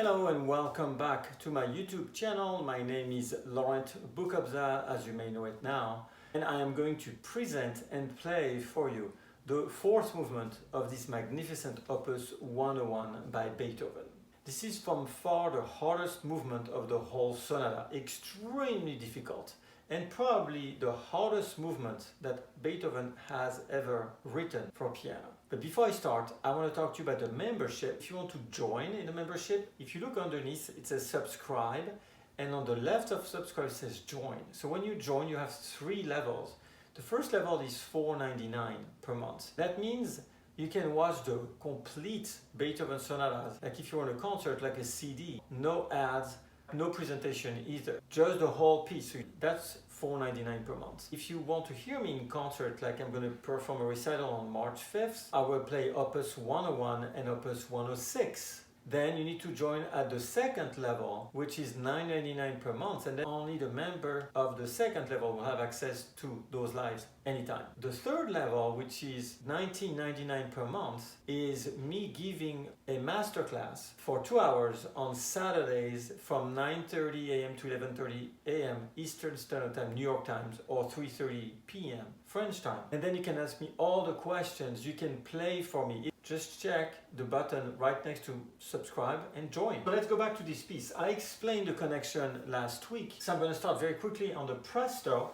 Hello and welcome back to my YouTube channel. My name is Laurent Boukobza, as you may know it now, and I am going to present and play for you the fourth movement of this magnificent Opus 101 by Beethoven. This is from far the hardest movement of the whole sonata, extremely difficult, and probably the hardest movement that Beethoven has ever written for piano. But before I start, I want to talk to you about the membership. If you want to join in the membership, if you look underneath, it says subscribe, and on the left of subscribe it says join. So when you join, you have three levels. The first level is $4.99 per month. That means you can watch the complete Beethoven Sonatas, like if you're on a concert, like a CD, no ads, no presentation either, just the whole piece. So that's $4.99 per month. If you want to hear me in concert, like I'm going to perform a recital on March 5th, I will play Opus 101 and Opus 106. Then you need to join at the second level, which is $9.99 per month, and then only the member of the second level will have access to those lives anytime. The third level, which is $19.99 per month, is me giving a masterclass for 2 hours on Saturdays from 9:30 a.m. to 11:30 a.m. Eastern Standard Time, New York times, or 3:30 p.m. French time. And then you can ask me all the questions, you can play for me. Just check the button right next to subscribe and join. So let's go back to this piece. I explained the connection last week, so I'm going to start very quickly on the presto.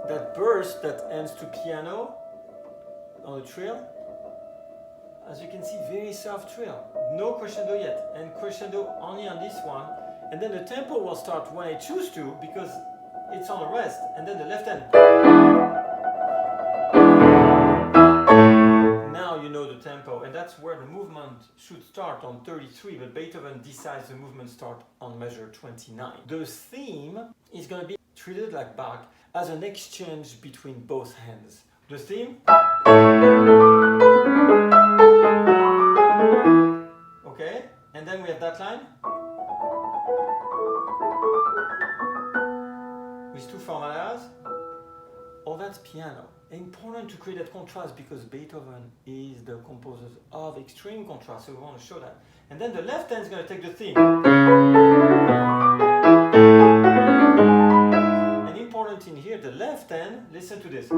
That burst that ends to piano on the trill. As you can see, very soft trill. No crescendo yet, and crescendo only on this one. And then the tempo will start when I choose to, because it's on the rest, and then the left hand. Now you know the tempo, and that's where the movement should start on 33, but Beethoven decides the movement start on measure 29. The theme is going to be treated like Bach as an exchange between both hands. The theme. Okay, and then we have that line. With two formulas. All that's piano. Important to create that contrast because Beethoven is the composer of extreme contrast, so we want to show that. And then the left hand is going to take the theme. And important in here, the left hand, listen to this.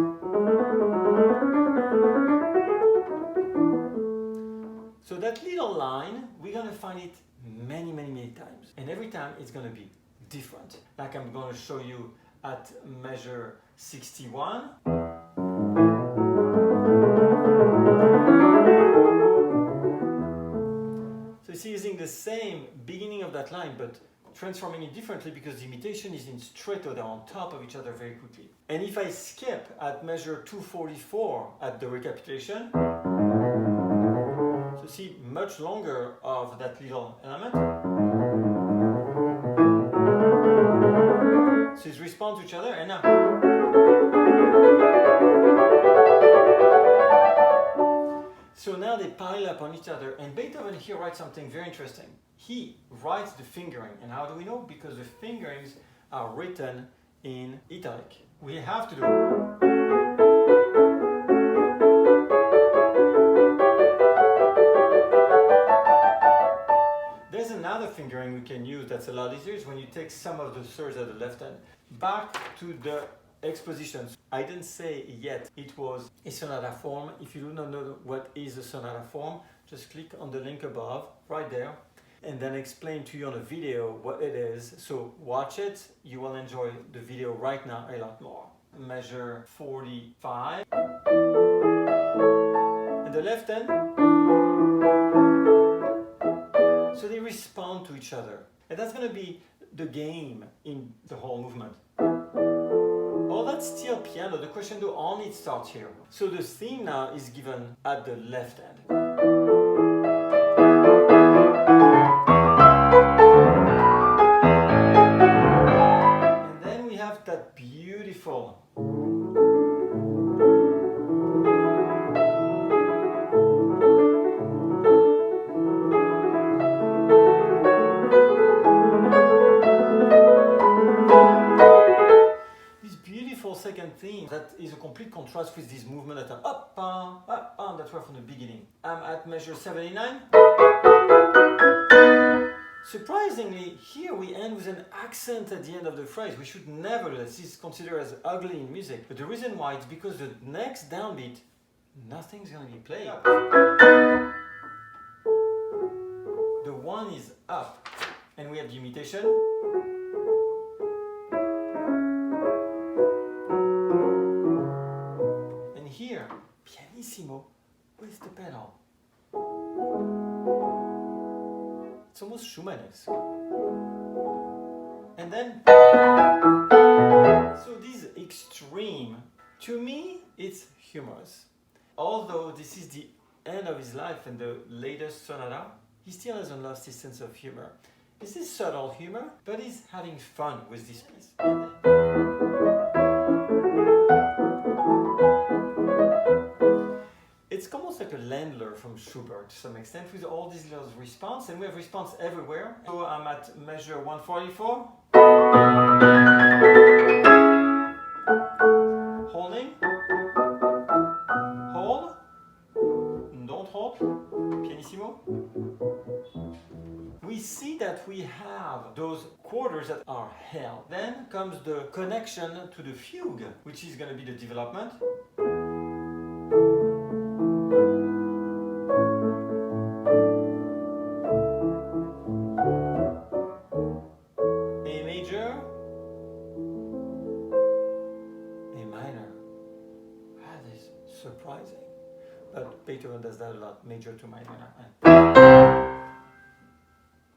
So that little line, we're going to find it many times. And every time it's going to be different. Like I'm going to show you at measure 61. So you see, using the same beginning of that line, but transforming it differently because the imitation is in stretto, they're on top of each other very quickly. And if I skip at measure 244 at the recapitulation, so see much longer of that little element. So it's respond to each other, and now. So now they pile up on each other, and Beethoven here writes something very interesting. He writes the fingering, and how do we know? Because the fingerings are written in italic. We have to do it. There's another fingering we can use that's a lot easier, is when you take some of the thirds at the left hand. Back to the expositions. I didn't say yet it was a sonata form. If you do not know what is a sonata form, just click on the link above, right there, and then explain to you on a video what it is. So watch it, you will enjoy the video right now a lot more. Measure 45. And the left hand. So they respond to each other. And that's going to be the game in the whole movement. Oh, that's still piano. The crescendo only starts here. So the theme now is given at the left hand. And then we have that beautiful second theme that is a complete contrast with this movement that I'm up, that were from the beginning. I'm at measure 79. Surprisingly, here we end with an accent at the end of the phrase. We should never do this. This is considered as ugly in music. But the reason why is because the next downbeat, nothing's going to be played. The one is up. And we have the imitation. And here, pianissimo with the pedal. It's almost Schumannesque. And then, so this extreme, to me, it's humorous. Although this is the end of his life and the latest sonata, he still hasn't lost his sense of humor. This is subtle humor, but he's having fun with this piece. It's almost like a Ländler from Schubert to some extent, with all these little response, and we have response everywhere. So I'm at measure 144. Holding. Hold. Don't hold. Pianissimo. We see that we have those quarters that are held. Then comes the connection to the fugue, which is going to be the development. A major, A minor. That is surprising. But Beethoven does that a lot, major to minor.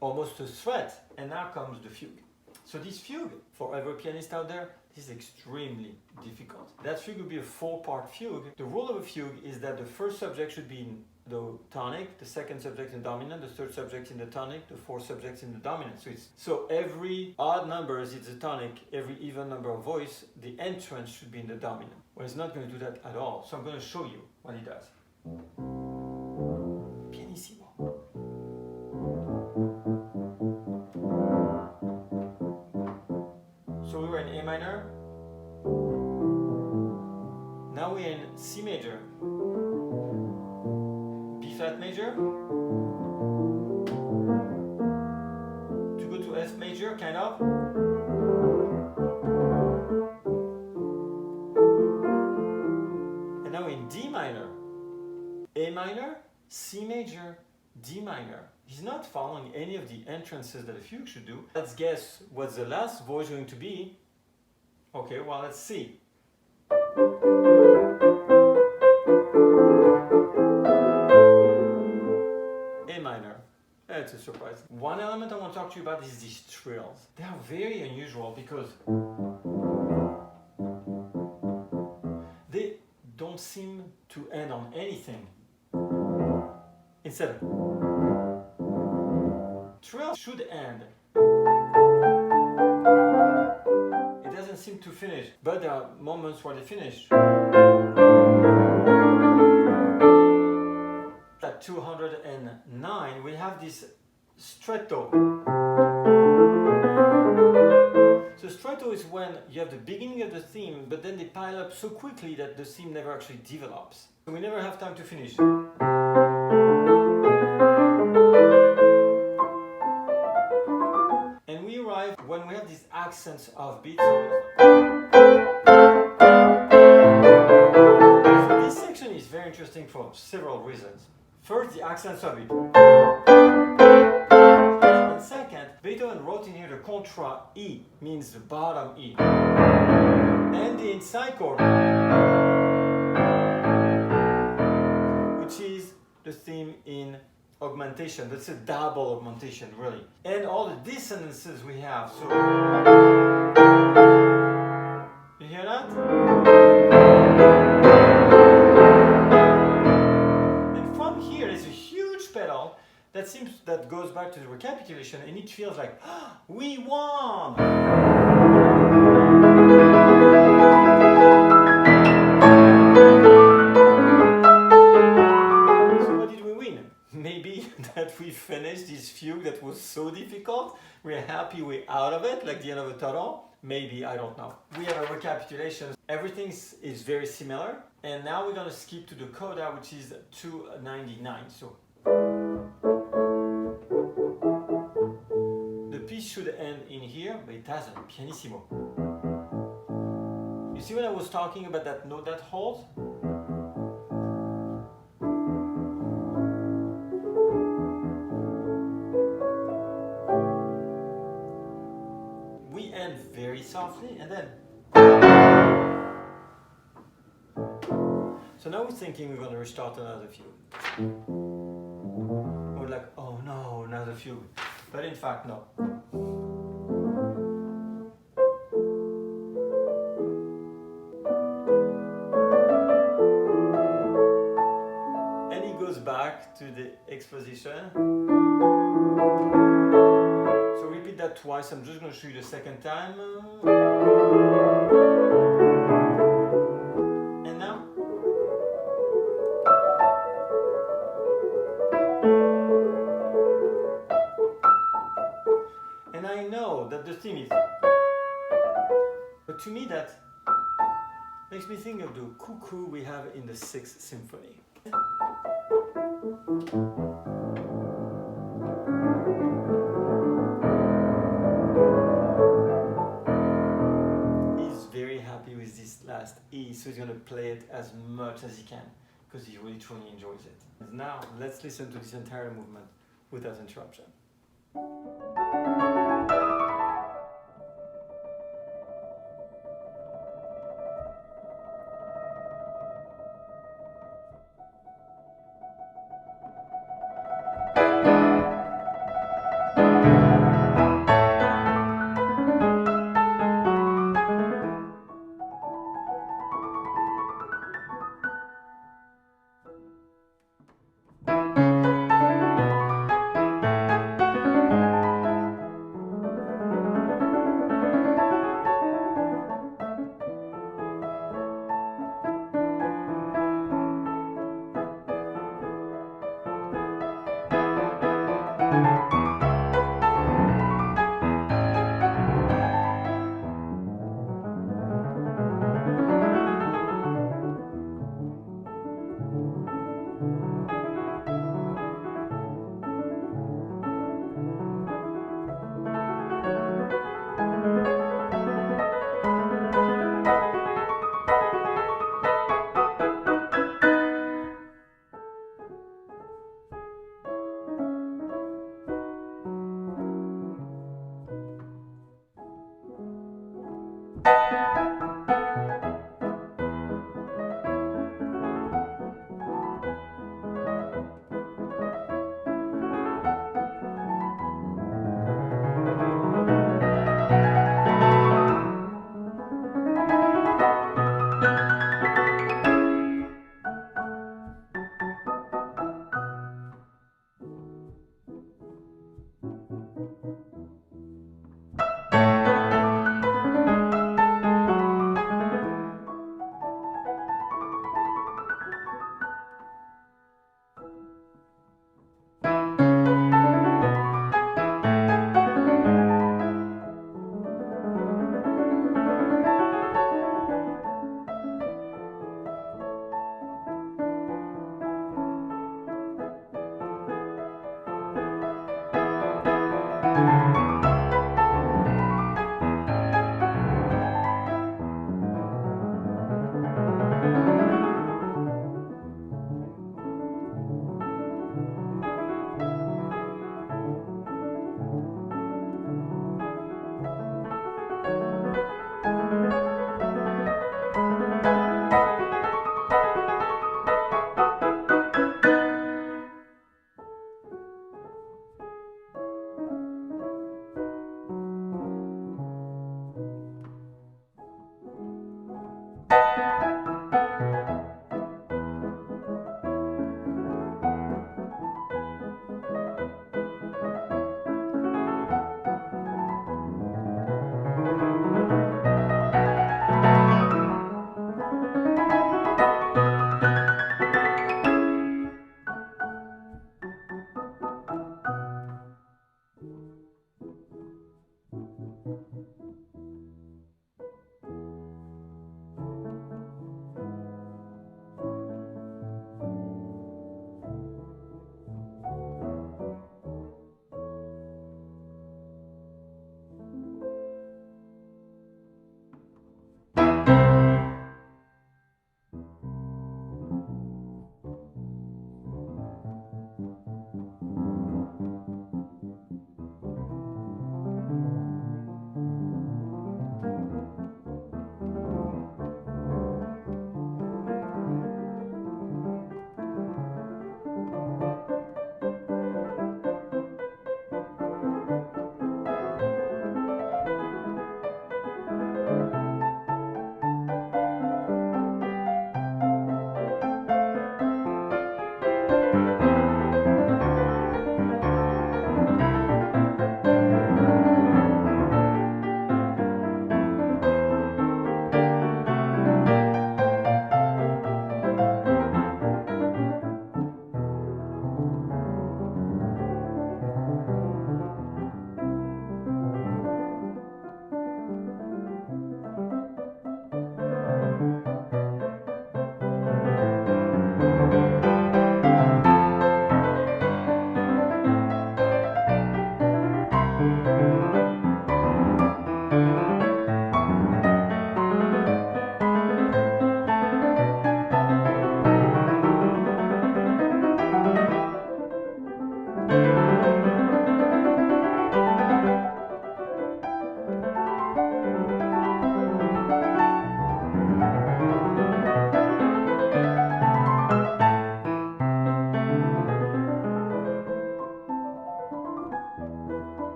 Almost a threat, and now comes the fugue. So this fugue, for every pianist out there, is extremely difficult. That fugue will be a 4-part fugue. The rule of a fugue is that the first subject should be in the tonic, the second subject in dominant, the third subject in the tonic, the fourth subject in the dominant. So every odd number is the tonic, every even number of voice, the entrance should be in the dominant. Well, it's not going to do that at all. So I'm going to show you what he does. Pianissimo. So we were in A minor. Now we're in C major. B flat major. To go to F major, kind of. And now we're in D minor. A minor, C major, D minor. He's not following any of the entrances that a fugue should do. Let's guess what's the last voice going to be. Okay, well, let's see. A minor. That's a surprise. One element I want to talk to you about is these trills. They are very unusual because they don't seem to end on anything. Instead, trill should end. It doesn't seem to finish, but there are moments where they finish. At 209, we have this stretto. So stretto is when you have the beginning of the theme, but then they pile up so quickly that the theme never actually develops. So we never have time to finish. And we arrive when we have these accents of beats. So this section is very interesting for several reasons. First, the accents of it. And second, Beethoven wrote in here the contra E, means the bottom E. And the inside chord, which is the theme in augmentation. That's a double augmentation, really. And all the dissonances we have. So, you hear that? And from here is a huge pedal that goes back to the recapitulation, and it feels like, we won! Maybe that we finished this fugue that was so difficult. We're happy we're out of it, like the end of a tunnel. Maybe, I don't know. We have a recapitulation. Everything is very similar. And now we're going to skip to the coda, which is 299. So but it has a pianissimo. You see when I was talking about that note that holds? We end very softly and then. So now we're thinking we're going to restart another fugue. We're like, oh no, another fugue. But in fact, no. And he goes back to the exposition. So repeat that twice. I'm just going to show you the second time. And now. And I know that the theme is, but to me that makes me think of the cuckoo we have in the 6th Symphony. He's very happy with this last E, so he's going to play it as much as he can, because he really truly enjoys it. And now, let's listen to this entire movement without interruption.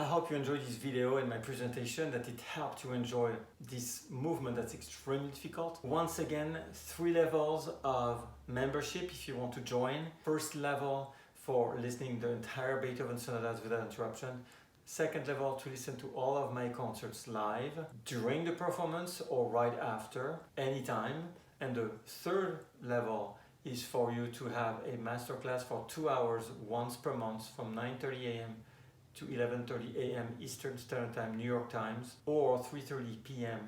I hope you enjoyed this video and my presentation, that it helped you enjoy this movement that's extremely difficult. Once again, 3 levels of membership if you want to join. First level for listening the entire Beethoven Sonatas without interruption. Second level to listen to all of my concerts live during the performance or right after, anytime. And the third level is for you to have a masterclass for 2 hours once per month from 9:30 a.m. to 11:30 a.m. Eastern Standard Time, New York times, or 3:30 p.m.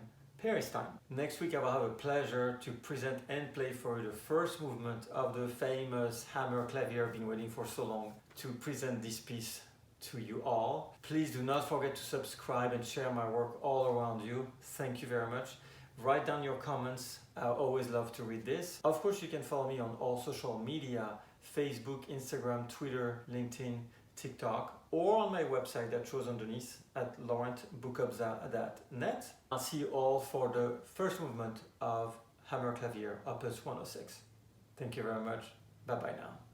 Paris time. Next week I will have a pleasure to present and play for you the first movement of the famous hammer clavier I've been waiting for so long to present this piece to you all. Please do not forget to subscribe and share my work all around you. Thank you very much. Write down your comments. I always love to read this. Of course, you can follow me on all social media, Facebook, Instagram, Twitter, LinkedIn, TikTok, or on my website that shows underneath at laurentboukobza.net. I'll see you all for the first movement of Hammer Clavier, Opus 106. Thank you very much. Bye-bye now.